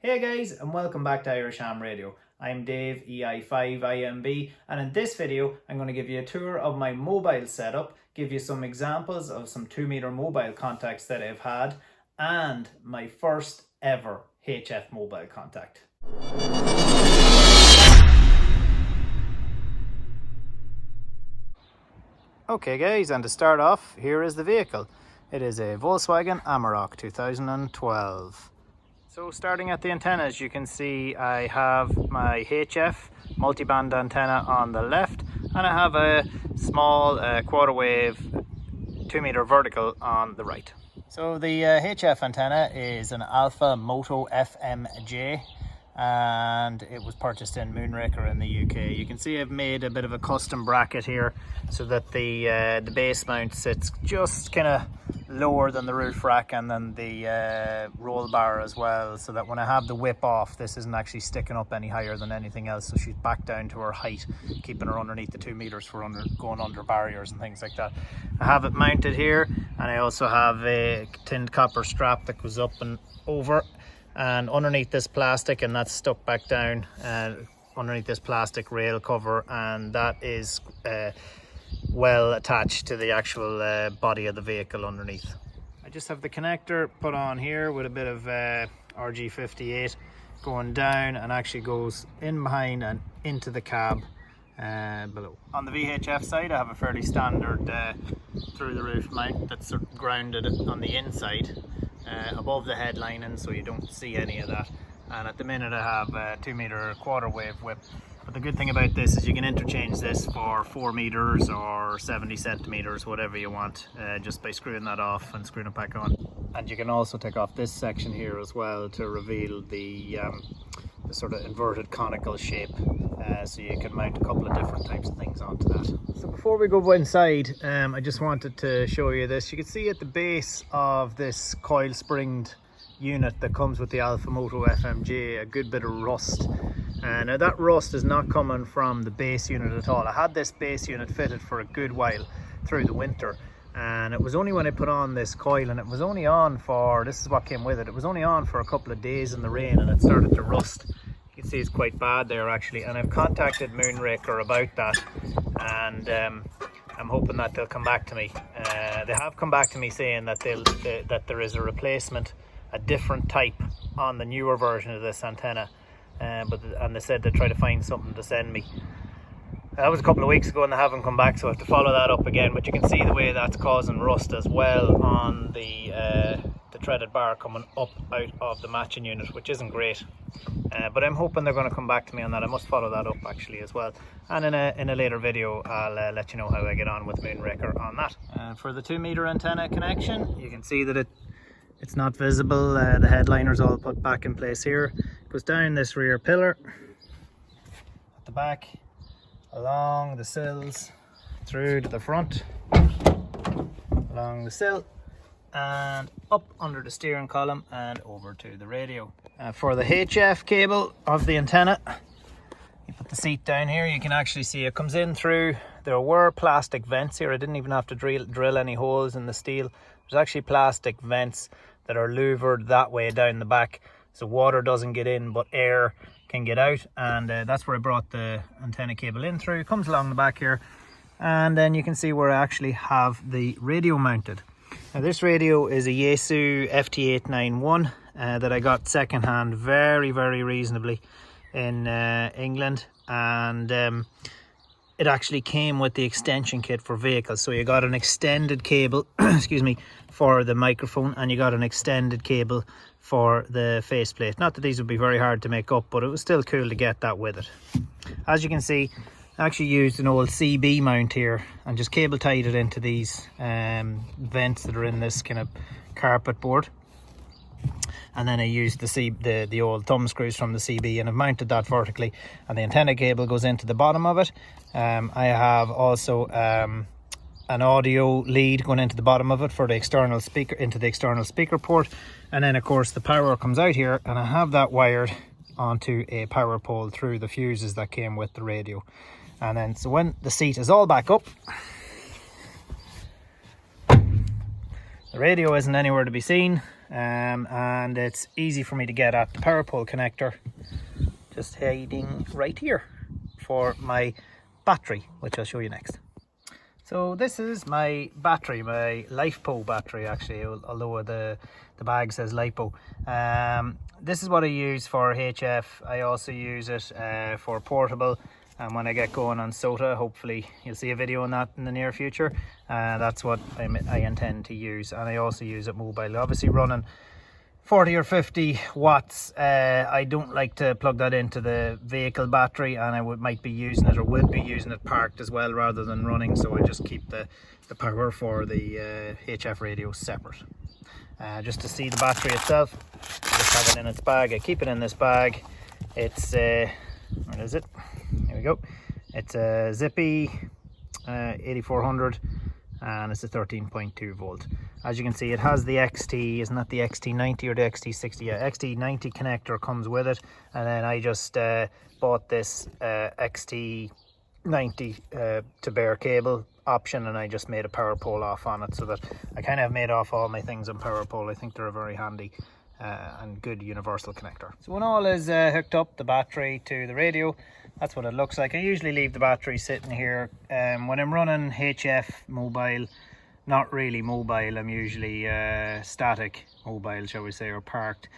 Hey guys, and welcome back to Irish Ham Radio. I'm Dave, EI5IMB, and in this video I'm going to give you a tour of my mobile setup, give you some examples of some 2-meter mobile contacts that I've had, and my first ever HF mobile contact. Okay guys, and to start off, here is the vehicle. It is a Volkswagen Amarok 2012. So starting at the antennas, you can see I have my HF multiband antenna on the left, and I have a small quarter wave 2-meter vertical on the right. So the HF antenna is an Alpha Moto FMJ, and it was purchased in Moonraker in the UK. You can see I've made a bit of a custom bracket here so that the base mount sits just kind of lower than the roof rack and then the roll bar as well, so that when I have the whip off, this isn't actually sticking up any higher than anything else, so she's back down to her height, keeping her underneath the 2 meters for going under barriers and things like that. I have it mounted here, and I also have a tinned copper strap that goes up and over and underneath this plastic, and that's stuck back down underneath this plastic rail cover, and that is well attached to the actual body of the vehicle underneath. I just have the connector put on here with a bit of RG58 going down, and actually goes in behind and into the cab below. On the VHF side, I have a fairly standard through the roof mount that's sort of grounded on the inside above the head lining, so you don't see any of that. And at the minute I have a 2-meter quarter wave whip. But the good thing about this is you can interchange this for 4 meters or 70 centimeters, whatever you want, just by screwing that off and screwing it back on. And you can also take off this section here as well to reveal the sort of inverted conical shape, so you can mount a couple of different types of things onto that. So before we go inside, I just wanted to show you this. You can see at the base of this coil springed unit that comes with the Alpha Moto FMJ a good bit of rust. Now that rust is not coming from the base unit at all. I had this base unit fitted for a good while through the winter, and it was only when I put on this coil, and it was only on for, this is what came with it, it was only on for a couple of days in the rain, and it started to rust. You can see it's quite bad there actually, and I've contacted Moonraker about that, and I'm hoping that they'll come back to me. They have come back to me saying that that there is a replacement, a different type on the newer version of this antenna, and they said they'd try to find something to send me. That was a couple of weeks ago and they haven't come back, so I have to follow that up again. But you can see the way that's causing rust as well on the threaded bar coming up out of the matching unit, which isn't great. But I'm hoping they're going to come back to me on that. I must follow that up actually as well, and in a later video I'll let you know how I get on with Moonraker on that. For the 2-meter antenna connection, you can see that it's not visible. The headliner's all put back in place here. It goes down this rear pillar at the back, along the sills, through to the front, along the sill, and up under the steering column and over to the radio. For the HF cable of the antenna, you put the seat down here. You can actually see it comes in through, there were plastic vents here. I didn't even have to drill any holes in the steel. There's actually plastic vents that are louvered that way down the back, so water doesn't get in but air can get out, and that's where I brought the antenna cable in through. It comes along the back here, and then you can see where I actually have the radio mounted. Now this radio is a Yaesu FT891 that I got secondhand very reasonably in England, and it actually came with the extension kit for vehicles. So you got an extended cable excuse me, for the microphone, and you got an extended cable for the faceplate. Not that these would be very hard to make up, but it was still cool to get that with it. As you can see, I actually used an old CB mount here and just cable tied it into these vents that are in this kind of carpet board. And then I used the old thumb screws from the CB, and I've mounted that vertically, and the antenna cable goes into the bottom of it. I have also an audio lead going into the bottom of it for the external speaker, into the external speaker port, and then of course the power comes out here, and I have that wired onto a power pole through the fuses that came with the radio. And then so when the seat is all back up, The radio isn't anywhere to be seen, and it's easy for me to get at the power pole connector, just hiding right here for my battery, which I'll show you next. So this is my battery, my LiFePo battery actually, although the bag says LiPo. This is what I use for HF. I also use it for portable, and when I get going on SOTA, hopefully you'll see a video on that in the near future. That's what I intend to use, and I also use it mobile. Obviously running 40 or 50 watts, I don't like to plug that into the vehicle battery, and I might be using it, or would be using it parked as well rather than running, so I just keep the power for the HF radio separate. Just to see the battery itself, I just have it in its bag. I keep it in this bag. It's where is it? Here we go. It's a Zippy 8400, and it's a 13.2 volt. As you can see, it has the XT, isn't that the XT90 or the XT60? Yeah, XT90 connector comes with it, and then I just bought this XT90 to bare cable option, and I just made a power pole off on it, so that I kind of made off all my things on power pole. I think they're a very handy and good universal connector. So when all is hooked up, the battery to the radio, that's what it looks like. I usually leave the battery sitting here. When I'm running HF mobile, not really mobile, I'm usually static mobile, shall we say, or parked.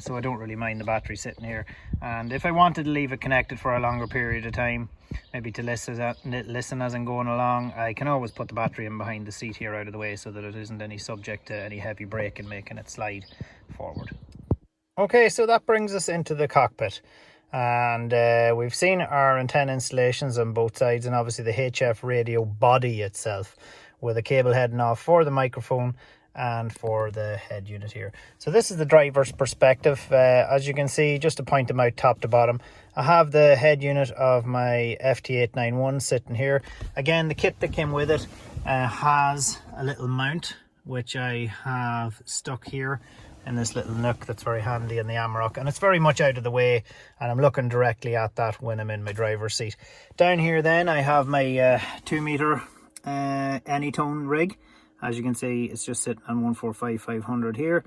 So I don't really mind the battery sitting here. And if I wanted to leave it connected for a longer period of time, maybe to listen as I'm going along, I can always put the battery in behind the seat here out of the way, so that it isn't any subject to any heavy braking making it slide forward. Okay, so that brings us into the cockpit. And we've seen our antenna installations on both sides, and obviously the HF radio body itself, with a cable heading off for the microphone and for the head unit here. So this is the driver's perspective. As you can see, just to point them out top to bottom, I have the head unit of my FT891 sitting here. Again, the kit that came with it has a little mount, which I have stuck here in this little nook that's very handy in the Amarok, and it's very much out of the way, and I'm looking directly at that when I'm in my driver's seat. Down here then I have my 2 meter Anytone rig. As you can see, it's just sitting on 145/500 here.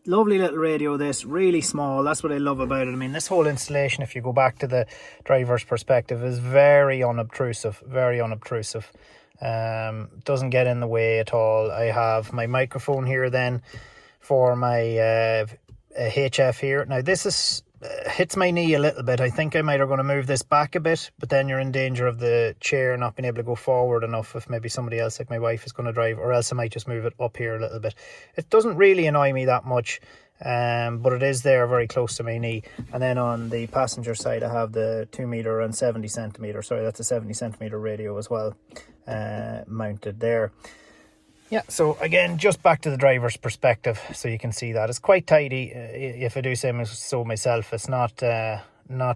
Lovely little radio, this, really small. That's what I love about it. I mean, this whole installation, if you go back to the driver's perspective, is very unobtrusive, very unobtrusive. Doesn't get in the way at all. I have my microphone here then for my HF here. Now this is hits my knee a little bit. I think I might are going to move this back a bit, but then you're in danger of the chair not being able to go forward enough if maybe somebody else like my wife is going to drive, or else I might just move it up here a little bit. It doesn't really annoy me that much, but it is there very close to my knee. And then on the passenger side I have the 2 meter and 70 centimeter, sorry, that's a 70 centimeter radio as well, mounted there. Yeah, so again, just back to the driver's perspective, so you can see that it's quite tidy. If I do say so myself, it's not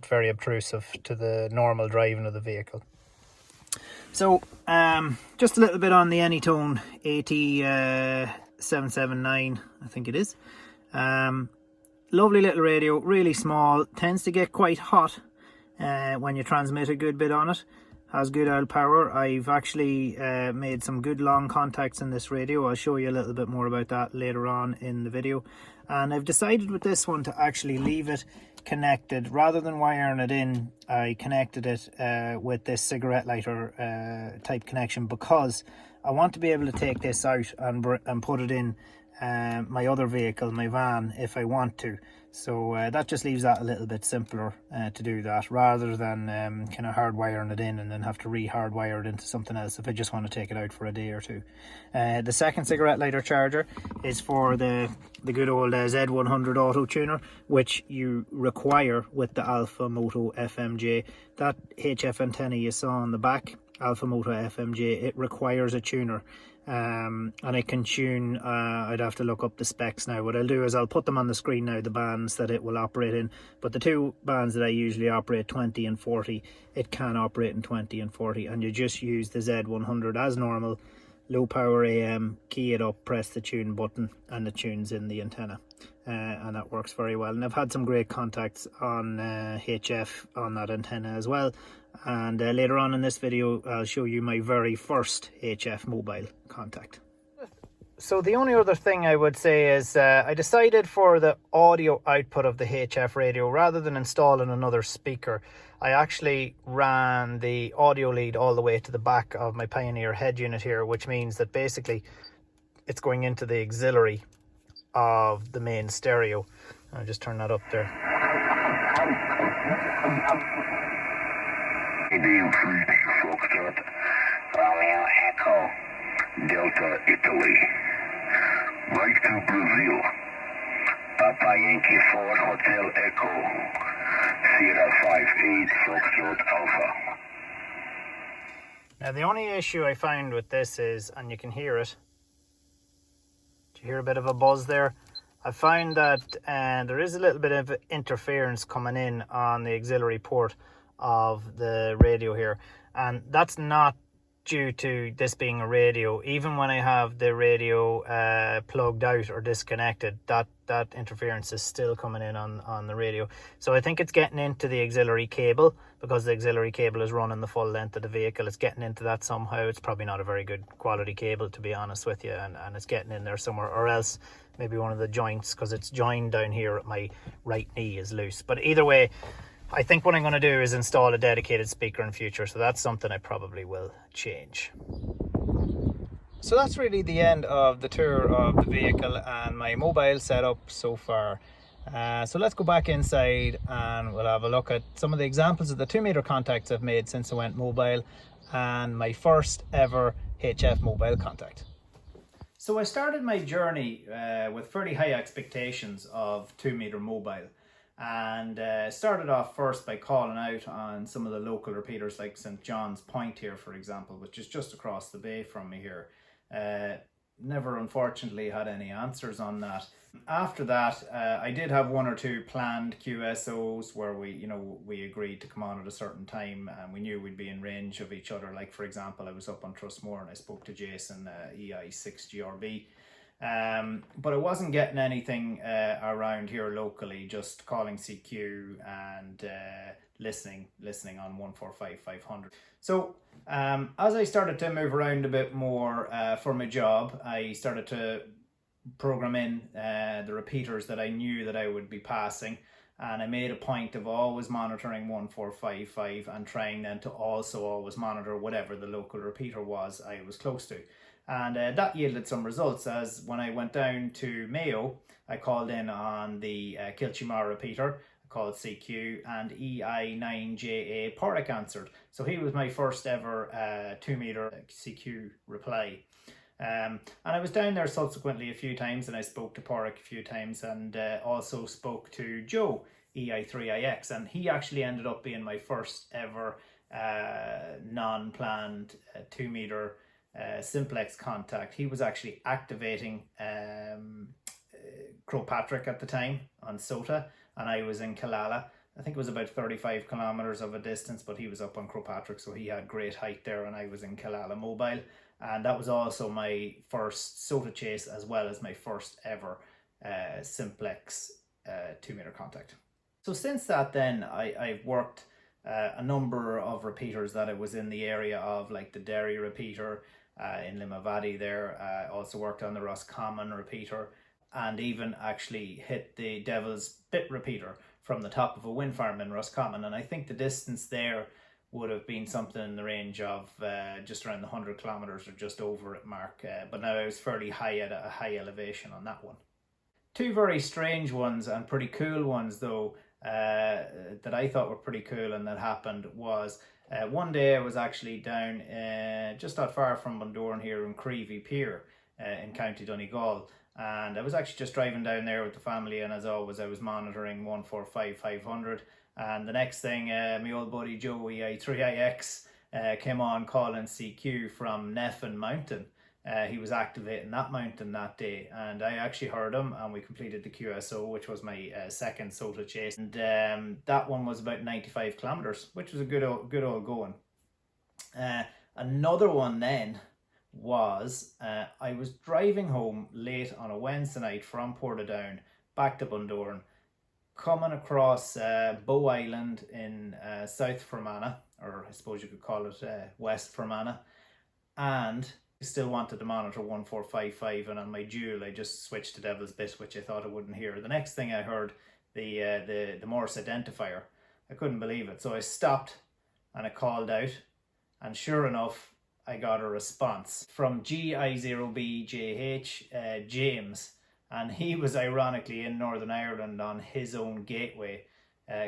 very obtrusive to the normal driving of the vehicle. So just a little bit on the Anytone 779, I think it is. Lovely little radio, really small, tends to get quite hot when you transmit a good bit on it. Has good oil power. I've actually made some good long contacts in this radio. I'll show you a little bit more about that later on in the video. And I've decided with this one to actually leave it connected. Rather than wiring it in, I connected it with this cigarette lighter type connection, because I want to be able to take this out and put it in my other vehicle, my van, if I want to. So that just leaves that a little bit simpler to do that, rather than kind of hardwiring it in and then have to re-hardwire it into something else if I just want to take it out for a day or two. The second cigarette lighter charger is for the good old Z100 auto tuner, which you require with the Alpha Moto FMJ. That HF antenna you saw on the back, Alpha Moto FMJ, it requires a tuner. And it can tune, I'd have to look up the specs now. What I'll do is I'll put them on the screen now, the bands that it will operate in. But the two bands that I usually operate, 20 and 40, it can operate in 20 and 40. And you just use the Z100 as normal, low power AM, key it up, press the tune button, and it tunes in the antenna. And that works very well. And I've had some great contacts on HF on that antenna as well. And later on in this video I'll show you my very first HF mobile contact. So the only other thing I would say is I decided for the audio output of the HF radio, rather than installing another speaker, I actually ran the audio lead all the way to the back of my Pioneer head unit here, which means that basically it's going into the auxiliary of the main stereo. I'll just turn that up there. Romeo Echo, Delta Italy, Mike to Brazil, Papa Yankee 4 Hotel Echo, Sierra 58 Foxtrot Alpha. Now the only issue I found with this is, and you can hear it, do you hear a bit of a buzz there? I found that there is a little bit of interference coming in on the auxiliary port of the radio here, and that's not due to this being a radio. Even when I have the radio plugged out or disconnected, that interference is still coming in on the radio. So I think it's getting into the auxiliary cable, because the auxiliary cable is running the full length of the vehicle. It's getting into that somehow. It's probably not a very good quality cable, to be honest with you, and it's getting in there somewhere, or else maybe one of the joints, because it's joined down here at my right knee, is loose. But either way, I think what I'm going to do is install a dedicated speaker in future, so that's something I probably will change. So that's really the end of the tour of the vehicle and my mobile setup so far. So let's go back inside and we'll have a look at some of the examples of the 2-meter contacts I've made since I went mobile, and my first ever HF mobile contact. So I started my journey with fairly high expectations of 2-meter mobile, and started off first by calling out on some of the local repeaters like St. John's Point here, for example, which is just across the bay from me here. Never unfortunately had any answers on that. After that, I did have one or two planned QSOs where we agreed to come on at a certain time and we knew we'd be in range of each other. Like, for example, I was up on Trustmore and I spoke to Jason, EI6GRB. But I wasn't getting anything around here locally, just calling CQ and listening on 145-500. So as I started to move around a bit more for my job, I started to program in the repeaters that I knew that I would be passing, and I made a point of always monitoring 1455 and trying then to also always monitor whatever the local repeater was I was close to. And that yielded some results, as when I went down to Mayo, I called in on the Kilchimar repeater, I called CQ, and EI9JA Porrick answered. So he was my first ever 2-meter CQ reply. And I was down there subsequently a few times, and I spoke to Porrick a few times, and also spoke to Joe, EI3IX, and he actually ended up being my first ever non-planned 2-meter simplex contact. He was actually activating Crowpatrick at the time on Sota, and I was in Killala. I think it was about 35 kilometers of a distance, but he was up on Crowpatrick, so he had great height there, and I was in Killala mobile. And that was also my first Sota chase, as well as my first ever simplex 2-meter contact. So since that then, I've worked a number of repeaters that I was in the area of, like the Derry repeater in Limavady there. I also worked on the Roscommon repeater, and even actually hit the Devil's Bit repeater from the top of a wind farm in Roscommon. And I think the distance there would have been something in the range of just around the 100 kilometers or just over it mark. But now I was fairly high at a high elevation on that one. Two very strange ones and pretty cool ones though, that I thought were pretty cool and that happened was one day I was actually down just not far from Bundoran here in Creevy Pier in County Donegal, and I was actually just driving down there with the family, and as always I was monitoring 145-500, and the next thing my old buddy Joe EI3IX came on calling CQ from Neffin Mountain. He was activating that mountain that day, and I actually heard him, and we completed the QSO, which was my second Sota chase, and that one was about 95 kilometers, which was a good old going. Another one then was I was driving home late on a Wednesday night from Portadown back to Bundoran, coming across Bow Island in South Fermanagh, or I suppose you could call it West Fermanagh, and I still wanted to monitor 1455, and on my dual I just switched to Devil's Bit, which I thought I wouldn't hear. The next thing I heard, the Morse identifier. I couldn't believe it, so I stopped and I called out, and sure enough I got a response from GI0BJH, James, and he was ironically in Northern Ireland on his own gateway,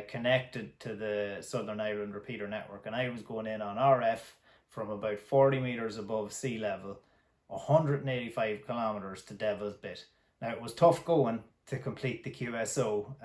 connected to the Southern Ireland repeater network, and I was going in on RF from about 40 meters above sea level, 185 kilometers to Devil's Bit. Now it was tough going to complete the QSO.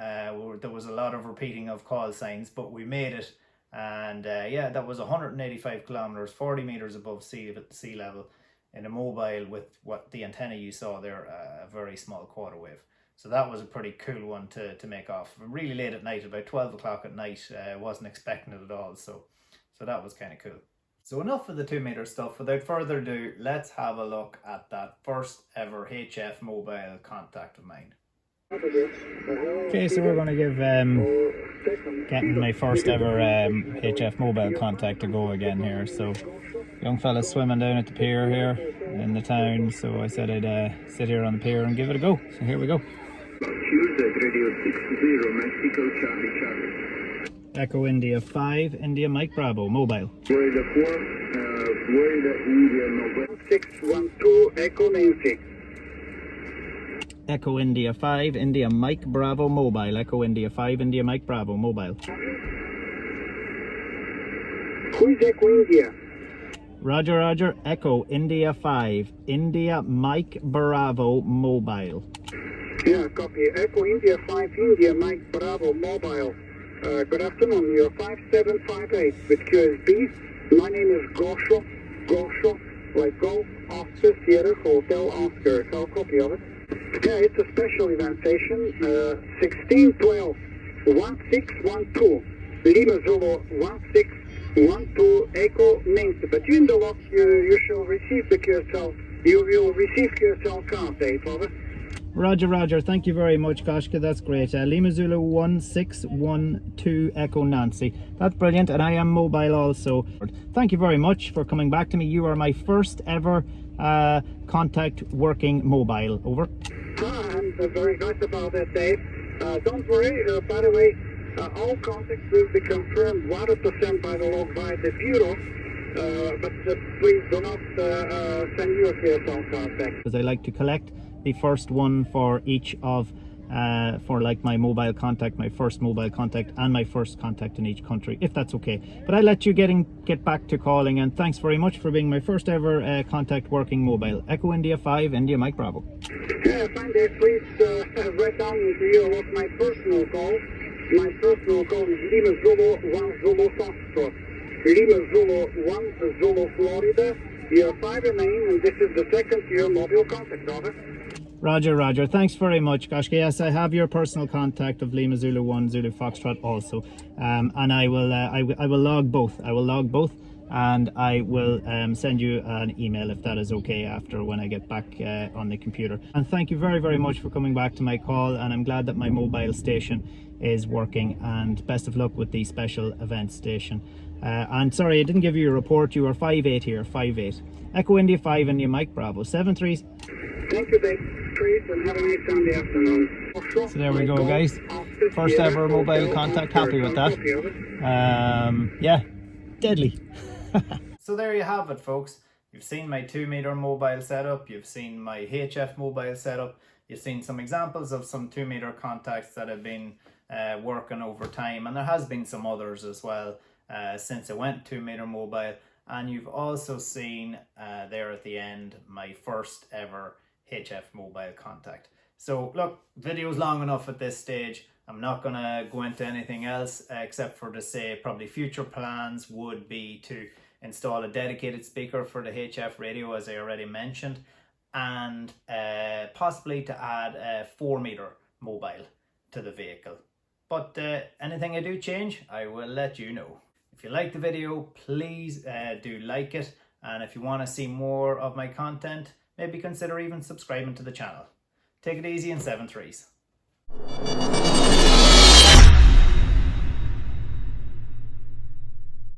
There was a lot of repeating of call signs, but we made it. And yeah, that was 185 kilometers, 40 meters above sea level, in a mobile with what the antenna you saw there, a very small quarter wave. So that was a pretty cool one to make off. Really late at night, about 12 o'clock at night. Wasn't expecting it at all. So that was kind of cool. So enough of the 2 meter stuff. Without further ado, let's have a look at that first ever HF mobile contact of mine. Okay, so we're going to give getting my first ever HF mobile contact to go again here. So young fella's swimming down at the pier here in the town, so I said I'd sit here on the pier and give it a go. So here we go. Radio 60 Mexico Charlie Charlie. Echo India 5, India Mike Bravo, mobile. Florida 4, Florida India November 612, Echo Nancy. Echo India 5, India Mike Bravo, mobile. Echo India 5, India Mike Bravo, mobile. Who is Echo India? Roger, Roger. Echo India 5, India Mike Bravo, mobile. Yeah, copy. Echo India 5, India Mike Bravo, mobile. Good afternoon, you're 5758 with QSB. My name is Gosho, like Golf, Oscar, Sierra, Hotel, Oscar. So copy of it. Yeah, it's a special event station, 1612, 1612, Lima Zulu 1612, Echo Nancy. But you in the lock, you shall receive the QSL, you will receive QSL contact, over. Roger, Roger. Thank you very much, Goshka. That's great. Lima Zulu 1612 Echo Nancy. That's brilliant, and I am mobile also. Thank you very much for coming back to me. You are my first ever contact working mobile. Over. I'm very glad about that, Dave. Don't worry, by the way, all contacts will be confirmed 100% by the log by the Bureau. But please do not send you a QSL contact. Because I like to collect the first one for each of for like my mobile contact, my first mobile contact, and my first contact in each country, if that's okay. But I'll let you get back to calling, and thanks very much for being my first ever contact working mobile. Echo India 5, India Mike Bravo. Yeah, fine, Dave. Please write down to you what my personal call. My personal call is Lima Zulu 1 Zulu Foxtrot. Lima Zulu 1 Zulu Florida. Year 5 remain, and this is the second year mobile contact, over. Roger, Roger. Thanks very much, Goshka. Yes, I have your personal contact of Lima Zulu 1 Zulu Foxtrot also, and I will log both. I will log both, and I will send you an email if that is okay after when I get back on the computer. And thank you very, very much for coming back to my call, and I'm glad that my mobile station is working, and best of luck with the special event station. And sorry, I didn't give you a report. You are 5-8 here, 5-8. Echo India 5, India Mike Bravo, 7-3. Thank you, Dave. And have a nice Sunday afternoon. So there we go, guys. First ever mobile contact. Happy with that. Yeah, deadly. So there you have it, folks. You've seen my 2 meter mobile setup. You've seen my HF mobile setup. You've seen some examples of some 2 meter contacts that have been working over time, and there has been some others as well since I went 2 meter mobile. And you've also seen there at the end my first ever HF mobile contact. So look, video's long enough at this stage. I'm not gonna go into anything else except for to say probably future plans would be to install a dedicated speaker for the HF radio, as I already mentioned, and possibly to add a 4 meter mobile to the vehicle. But anything I do change, I will let you know. If you like the video, please do like it, and if you want to see more of my content, maybe consider even subscribing to the channel. Take it easy in 7-3s.